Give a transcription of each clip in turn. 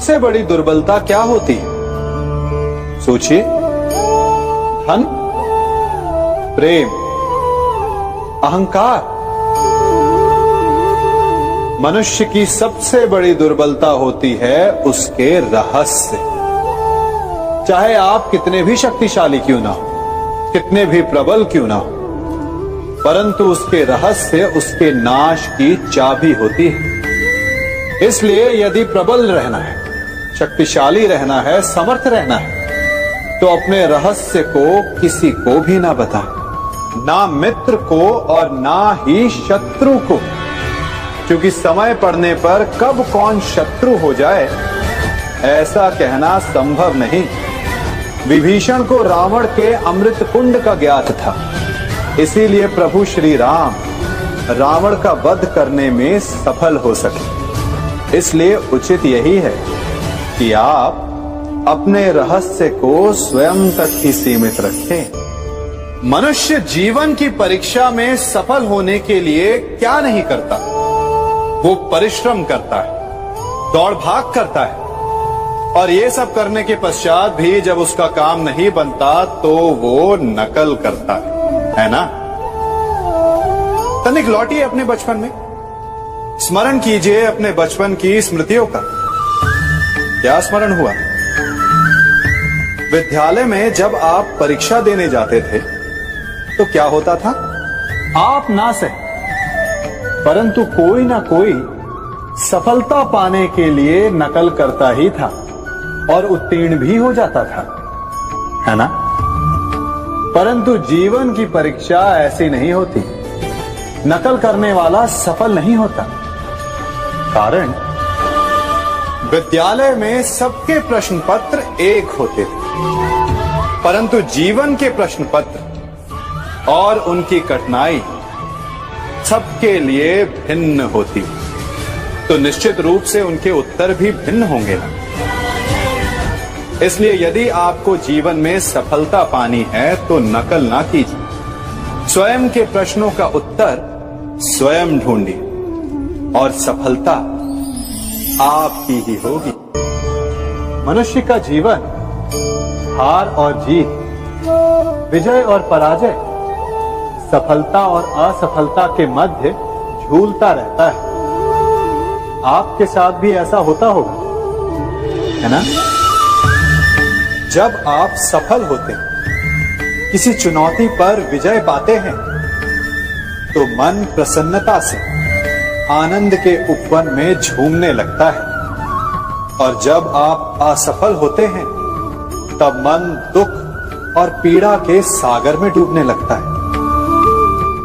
सबसे बड़ी दुर्बलता क्या होती है? सोचिए। धन, प्रेम, अहंकार। मनुष्य की सबसे बड़ी दुर्बलता होती है उसके रहस्य। चाहे आप कितने भी शक्तिशाली क्यों ना हो, कितने भी प्रबल क्यों ना हो, परंतु उसके रहस्य उसके नाश की चाबी होती है। इसलिए यदि प्रबल रहना है, शक्तिशाली रहना है, समर्थ रहना है, तो अपने रहस्य को किसी को भी ना बताएं, ना मित्र को और ना ही शत्रु को, क्योंकि समय पड़ने पर कब कौन शत्रु हो जाए ऐसा कहना संभव नहीं। विभीषण को रावण के अमृत कुंड का ज्ञात था, इसीलिए प्रभु श्री राम रावण का वध करने में सफल हो सके। इसलिए उचित यही है कि आप अपने रहस्य को स्वयं तक ही सीमित रखें। मनुष्य जीवन की परीक्षा में सफल होने के लिए क्या नहीं करता? वो परिश्रम करता है, दौड़ भाग करता है, और ये सब करने के पश्चात भी जब उसका काम नहीं बनता तो वो नकल करता है ना? तनिक लौटिए अपने बचपन में, स्मरण कीजिए अपने बचपन की स्मृतियों का। क्या स्मरण हुआ? विद्यालय में जब आप परीक्षा देने जाते थे तो क्या होता था? आप ना सही, परंतु कोई ना कोई सफलता पाने के लिए नकल करता ही था और उत्तीर्ण भी हो जाता था, है ना? परंतु जीवन की परीक्षा ऐसी नहीं होती। नकल करने वाला सफल नहीं होता। कारण विद्यालय में सबके प्रश्न पत्र एक होते थे, परंतु जीवन के प्रश्न पत्र और उनकी कठिनाई सबके लिए भिन्न होती, तो निश्चित रूप से उनके उत्तर भी भिन्न होंगे ना। इसलिए यदि आपको जीवन में सफलता पानी है तो नकल ना कीजिए, स्वयं के प्रश्नों का उत्तर स्वयं ढूंढिए और सफलता आपकी ही होगी। मनुष्य का जीवन हार और जीत, विजय और पराजय, सफलता और असफलता के मध्य झूलता रहता है। आपके साथ भी ऐसा होता होगा, है ना? जब आप सफल होते हैं, किसी चुनौती पर विजय पाते हैं, तो मन प्रसन्नता से आनंद के उपवन में झूमने लगता है, और जब आप असफल होते हैं तब मन दुख और पीड़ा के सागर में डूबने लगता है।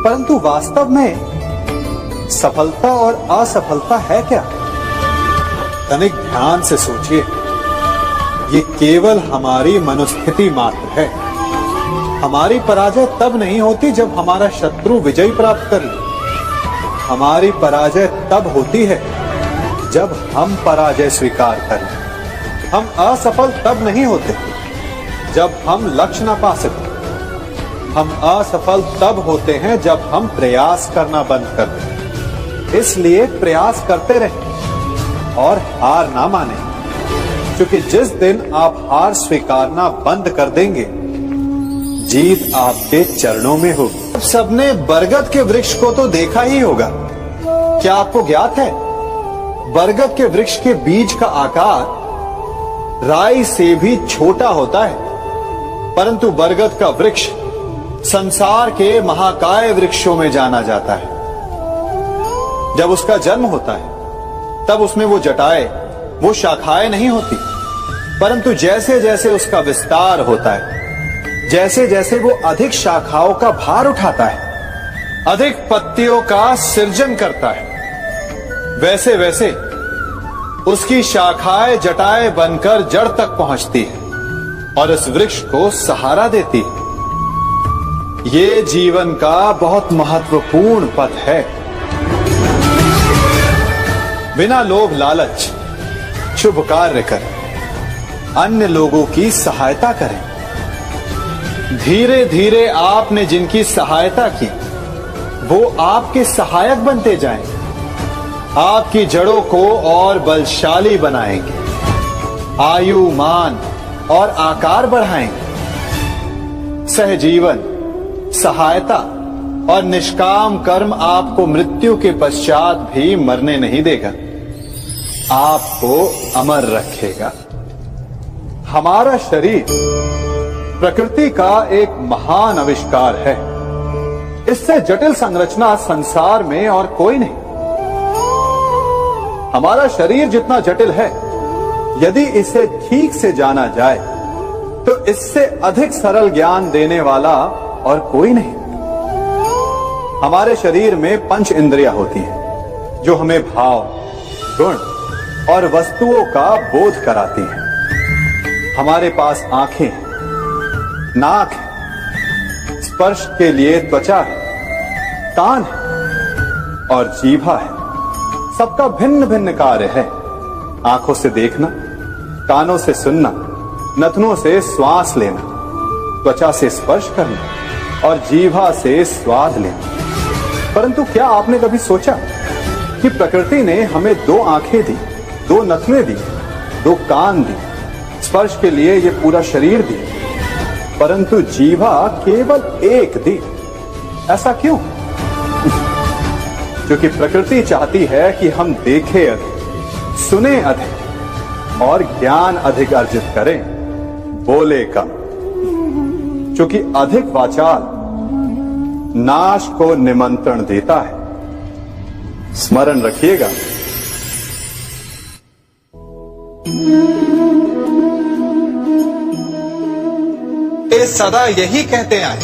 परंतु वास्तव में सफलता और असफलता है क्या? तनिक ध्यान से सोचिए। ये केवल हमारी मनोस्थिति मात्र है। हमारी पराजय तब नहीं होती जब हमारा शत्रु विजय प्राप्त कर ले। हमारी पराजय तब होती है जब हम पराजय स्वीकार करें। हम असफल तब नहीं होते जब हम लक्ष्य न पा सके। हम असफल तब होते हैं जब हम प्रयास करना बंद कर दें। इसलिए प्रयास करते रहें और हार ना माने, क्योंकि जिस दिन आप हार स्वीकारना बंद कर देंगे, जीत आपके चरणों में होगी। सबने बरगद के वृक्ष को तो देखा ही होगा। क्या आपको ज्ञात है, बरगद के वृक्ष के बीज का आकार राई से भी छोटा होता है, परंतु बरगद का वृक्ष संसार के महाकाय वृक्षों में जाना जाता है। जब उसका जन्म होता है तब उसमें वो जटाएं, वो शाखाएं नहीं होती, परंतु जैसे जैसे उसका विस्तार होता है, जैसे जैसे वो अधिक शाखाओं का भार उठाता है, अधिक पत्तियों का सृजन करता है, वैसे वैसे उसकी शाखाएं जटाएं बनकर जड़ तक पहुंचती है और इस वृक्ष को सहारा देती है। ये जीवन का बहुत महत्वपूर्ण पथ है। बिना लोभ लालच शुभ कार्य करें, अन्य लोगों की सहायता करें। धीरे धीरे आपने जिनकी सहायता की वो आपके सहायक बनते जाएं, आपकी जड़ों को और बलशाली बनाएंगे। आयु, मान और आकार बढ़ाएंगे। सहजीवन, सहायता और निष्काम कर्म आपको मृत्यु के पश्चात भी मरने नहीं देगा, आपको अमर रखेगा। हमारा शरीर प्रकृति का एक महान आविष्कार है। इससे जटिल संरचना संसार में और कोई नहीं। हमारा शरीर जितना जटिल है, यदि इसे ठीक से जाना जाए तो इससे अधिक सरल ज्ञान देने वाला और कोई नहीं। हमारे शरीर में 5 इंद्रियां होती हैं जो हमें भाव, गुण और वस्तुओं का बोध कराती हैं। हमारे पास आंखें हैं, नाक है, स्पर्श के लिए त्वचा है, कान है और जीभा है। सबका भिन्न भिन्न कार्य है। आंखों से देखना, कानों से सुनना, नथनों से श्वास लेना, त्वचा से स्पर्श करना और जीभा से स्वाद लेना। परंतु क्या आपने कभी सोचा कि प्रकृति ने हमें 2 आंखें दी, 2 नथुएं दी, 2 कान दी, स्पर्श के लिए ये पूरा शरीर दी, परंतु जीभा केवल 1 दी? ऐसा क्यों? क्योंकि प्रकृति चाहती है कि हम देखें अधिक, सुने अधिक और ज्ञान अधिक अर्जित करें, बोले कम। क्योंकि अधिक वाचाल नाश को निमंत्रण देता है। स्मरण रखिएगा। ये सदा यही कहते आए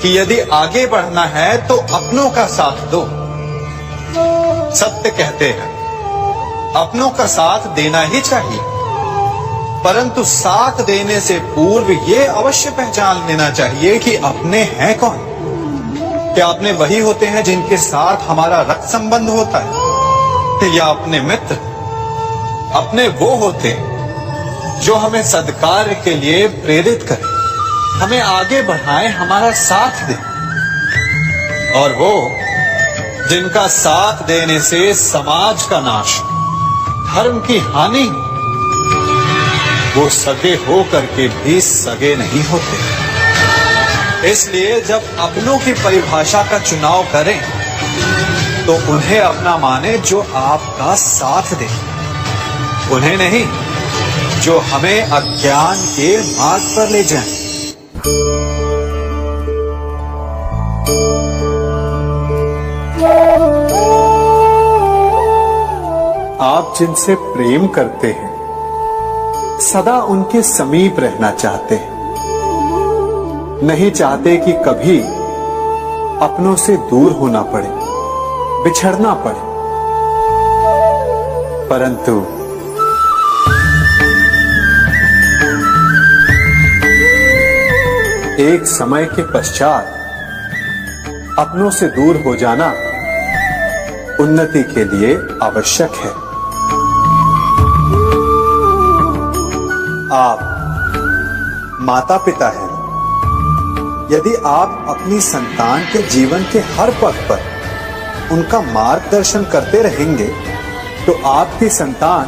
कि यदि आगे बढ़ना है तो अपनों का साथ दो। सत्य कहते हैं, अपनों का साथ देना ही चाहिए, परंतु साथ देने से पूर्व ये अवश्य पहचान लेना चाहिए कि अपने हैं कौन। क्या अपने वही होते हैं जिनके साथ हमारा रक्त संबंध होता है, या अपने मित्र? अपने वो होते हैं जो हमें सद्कार्य के लिए प्रेरित करें, हमें आगे बढ़ाएं, हमारा साथ दें। और वो जिनका साथ देने से समाज का नाश, धर्म की हानि, वो सगे हो करके भी सगे नहीं होते। इसलिए जब अपनों की परिभाषा का चुनाव करें तो उन्हें अपना माने जो आपका साथ दे, उन्हें नहीं जो हमें अज्ञान के मार्ग पर ले जाए। आप जिनसे प्रेम करते हैं, सदा उनके समीप रहना चाहते हैं, नहीं चाहते कि कभी अपनों से दूर होना पड़े, बिछड़ना पड़े। परंतु एक समय के पश्चात अपनों से दूर हो जाना उन्नति के लिए आवश्यक है। आप माता पिता हैं। यदि आप अपनी संतान के जीवन के हर पग पर उनका मार्गदर्शन करते रहेंगे तो आपकी संतान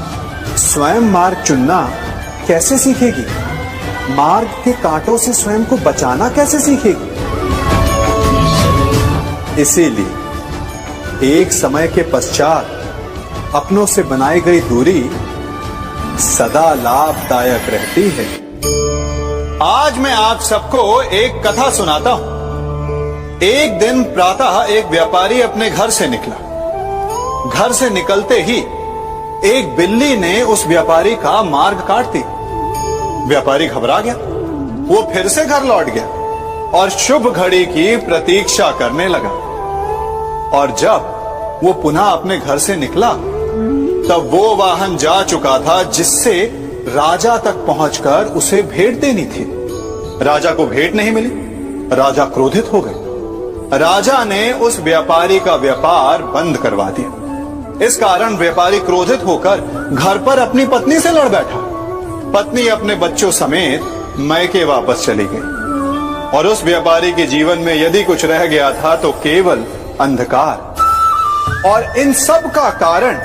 स्वयं मार्ग चुनना कैसे सीखेगी? मार्ग के कांटों से स्वयं को बचाना कैसे सीखेगी? इसीलिए एक समय के पश्चात अपनों से बनाई गई दूरी सदा लाभदायक रहती है। आज मैं आप सबको एक कथा सुनाता हूं। एक दिन प्रातः एक व्यापारी अपने घर से निकला। घर से निकलते ही एक बिल्ली ने उस व्यापारी का मार्ग काट दी। व्यापारी घबरा गया। वो फिर से घर लौट गया और शुभ घड़ी की प्रतीक्षा करने लगा। और जब वो पुनः अपने घर से निकला तब वो वाहन जा चुका था जिससे राजा तक पहुंचकर उसे भेंट देनी थी। राजा को भेंट नहीं मिली। राजा क्रोधित हो गए। राजा ने उस व्यापारी का व्यापार बंद करवा दिया। इस कारण व्यापारी क्रोधित होकर घर पर अपनी पत्नी से लड़ बैठा। पत्नी अपने बच्चों समेत मैके वापस चली गई और उस व्यापारी के जीवन में यदि कुछ रह गया था तो केवल अंधकार। और इन सब का कारण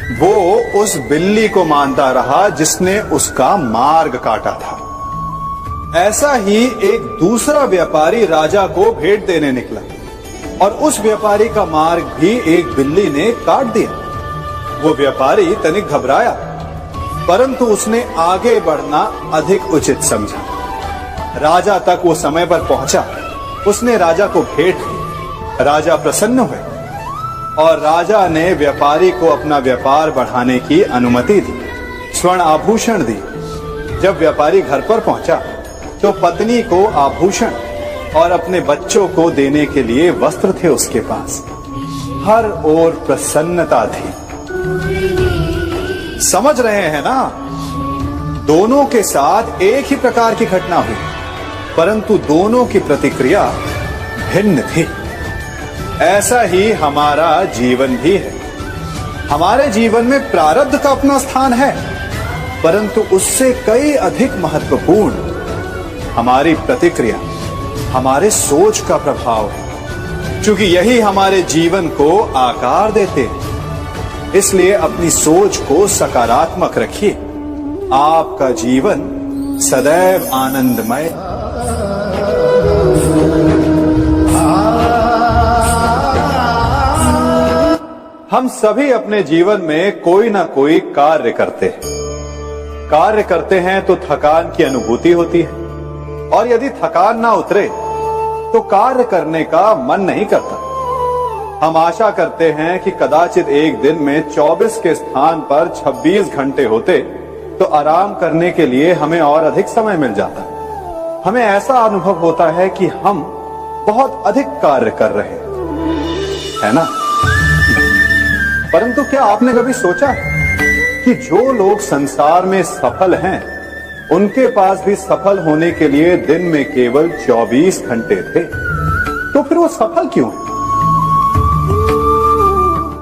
वो उस बिल्ली को मानता रहा जिसने उसका मार्ग काटा था। ऐसा ही एक दूसरा व्यापारी राजा को भेंट देने निकला और उस व्यापारी का मार्ग भी एक बिल्ली ने काट दिया। वो व्यापारी तनिक घबराया, परंतु उसने आगे बढ़ना अधिक उचित समझा। राजा तक वो समय पर पहुंचा। उसने राजा को भेंट की। राजा प्रसन्न हुए और राजा ने व्यापारी को अपना व्यापार बढ़ाने की अनुमति दी, स्वर्ण आभूषण दी। जब व्यापारी घर पर पहुंचा तो पत्नी को आभूषण और अपने बच्चों को देने के लिए वस्त्र थे उसके पास। हर ओर प्रसन्नता थी। समझ रहे हैं ना? दोनों के साथ एक ही प्रकार की घटना हुई, परंतु दोनों की प्रतिक्रिया भिन्न थी। ऐसा ही हमारा जीवन भी है। हमारे जीवन में प्रारब्ध का अपना स्थान है, परंतु उससे कई अधिक महत्वपूर्ण हमारी प्रतिक्रिया, हमारे सोच का प्रभाव है, क्योंकि यही हमारे जीवन को आकार देते हैं। इसलिए अपनी सोच को सकारात्मक रखिए। आपका जीवन सदैव आनंदमय। हम सभी अपने जीवन में कोई ना कोई कार्य करते हैं। कार्य करते हैं तो थकान की अनुभूति होती है, और यदि थकान ना उतरे तो कार्य करने का मन नहीं करता। हम आशा करते हैं कि कदाचित एक दिन में 24 के स्थान पर 26 घंटे होते तो आराम करने के लिए हमें और अधिक समय मिल जाता। हमें ऐसा अनुभव होता है कि हम बहुत अधिक कार्य कर रहे हैं, है ना? परंतु क्या आपने कभी सोचा है कि जो लोग संसार में सफल हैं, उनके पास भी सफल होने के लिए दिन में केवल 24 घंटे थे, तो फिर वो सफल क्यों है?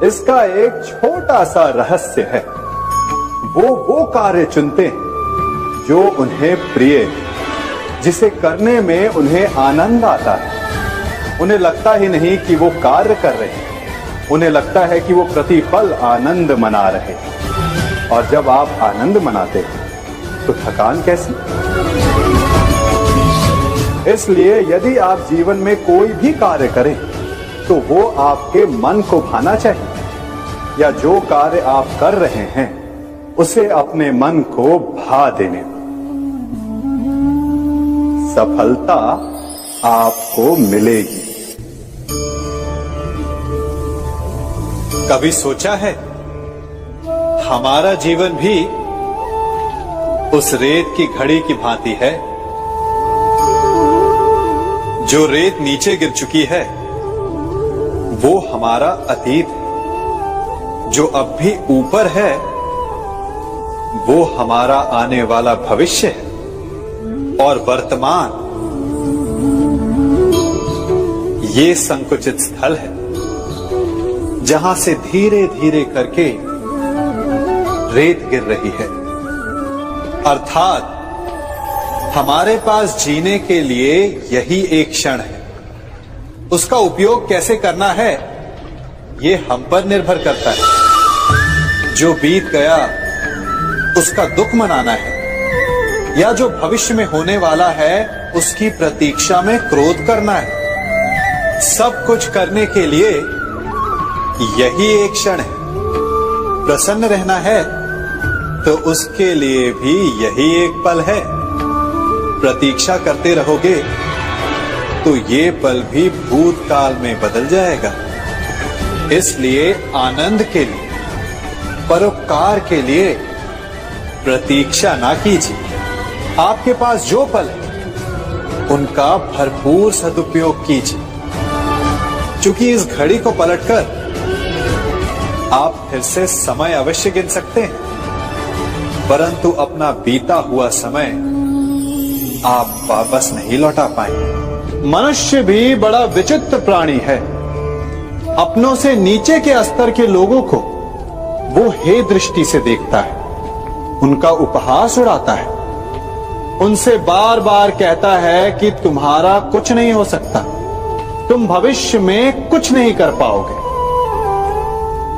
इसका एक छोटा सा रहस्य है। वो कार्य चुनते हैं जो उन्हें प्रिय है, जिसे करने में उन्हें आनंद आता है। उन्हें लगता ही नहीं कि वो कार्य कर रहे हैं, उन्हें लगता है कि वो प्रतिपल आनंद मना रहे हैं। और जब आप आनंद मनाते हैं तो थकान कैसी? इसलिए यदि आप जीवन में कोई भी कार्य करें तो वो आपके मन को भाना चाहिए, या जो कार्य आप कर रहे हैं उसे अपने मन को भा देने दो। सफलता आपको मिलेगी। कभी सोचा है हमारा जीवन भी उस रेत की घड़ी की भांति है? जो रेत नीचे गिर चुकी है वो हमारा अतीत है, जो अब भी ऊपर है वो हमारा आने वाला भविष्य है, और वर्तमान ये संकुचित स्थल है जहां से धीरे धीरे करके रेत गिर रही है। अर्थात हमारे पास जीने के लिए यही एक क्षण है। उसका उपयोग कैसे करना है ये हम पर निर्भर करता है। जो बीत गया उसका दुख मनाना है, या जो भविष्य में होने वाला है उसकी प्रतीक्षा में क्रोध करना है। सब कुछ करने के लिए यही एक क्षण है। प्रसन्न रहना है तो उसके लिए भी यही एक पल है। प्रतीक्षा करते रहोगे तो ये पल भी भूतकाल में बदल जाएगा। इसलिए आनंद के लिए, परोपकार के लिए प्रतीक्षा ना कीजिए। आपके पास जो पल है उनका भरपूर सदुपयोग कीजिए, क्योंकि इस घड़ी को पलटकर आप फिर से समय अवश्य गिन सकते हैं, परंतु अपना बीता हुआ समय आप वापस नहीं लौटा पाएंगे। मनुष्य भी बड़ा विचित्र प्राणी है। अपनों से नीचे के स्तर के लोगों को वो हे दृष्टि से देखता है, उनका उपहास उड़ाता है, उनसे बार बार कहता है कि तुम्हारा कुछ नहीं हो सकता, तुम भविष्य में कुछ नहीं कर पाओगे।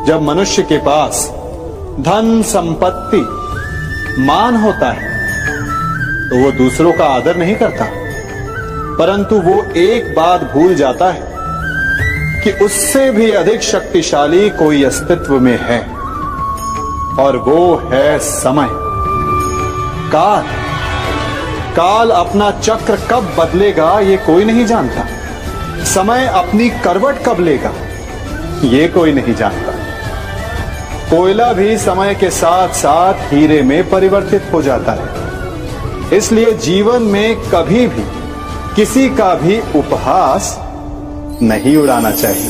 जब मनुष्य के पास धन संपत्ति मान होता है तो वो दूसरों का आदर नहीं करता, परंतु वो एक बात भूल जाता है कि उससे भी अधिक शक्तिशाली कोई अस्तित्व में है, और वो है समय। काल काल अपना चक्र कब बदलेगा ये कोई नहीं जानता। समय अपनी करवट कब लेगा ये कोई नहीं जानता। कोयला भी समय के साथ साथ हीरे में परिवर्तित हो जाता है। इसलिए जीवन में कभी भी किसी का भी उपहास नहीं उड़ाना चाहिए।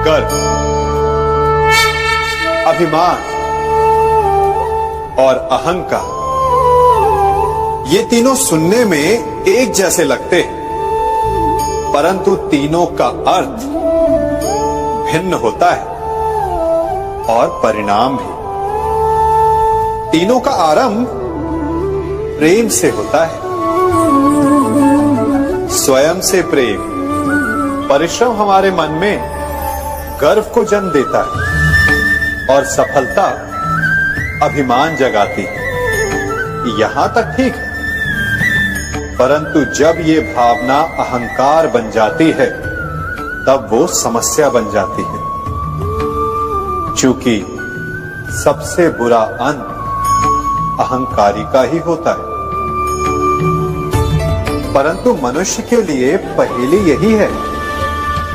गर्व, अभिमान और अहंकार, ये तीनों सुनने में एक जैसे लगते हैं, परंतु तीनों का अर्थ भिन्न होता है और परिणाम भी। तीनों का आरंभ प्रेम से होता है। स्वयं से प्रेम, परिश्रम हमारे मन में गर्व को जन्म देता है और सफलता अभिमान जगाती है। यहां तक ठीक है, परंतु जब ये भावना अहंकार बन जाती है तब वो समस्या बन जाती है, क्योंकि सबसे बुरा अंत अहंकारी का ही होता है। परंतु मनुष्य के लिए पहेली यही है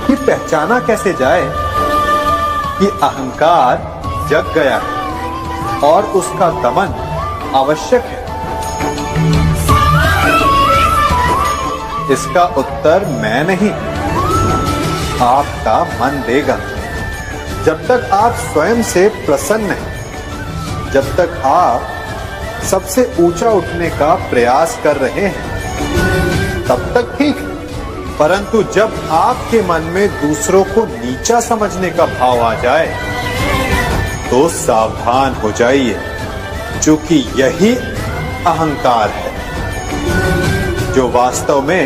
कि पहचाना कैसे जाए कि अहंकार जग गया है और उसका दमन आवश्यक है। इसका उत्तर मैं नहीं, आपका मन देगा। जब तक आप स्वयं से प्रसन्न हैं, जब तक आप सबसे ऊंचा उठने का प्रयास कर रहे हैं, तब तक ठीक है। परंतु जब आपके मन में दूसरों को नीचा समझने का भाव आ जाए तो सावधान हो जाइए, क्योंकि यही अहंकार है जो वास्तव में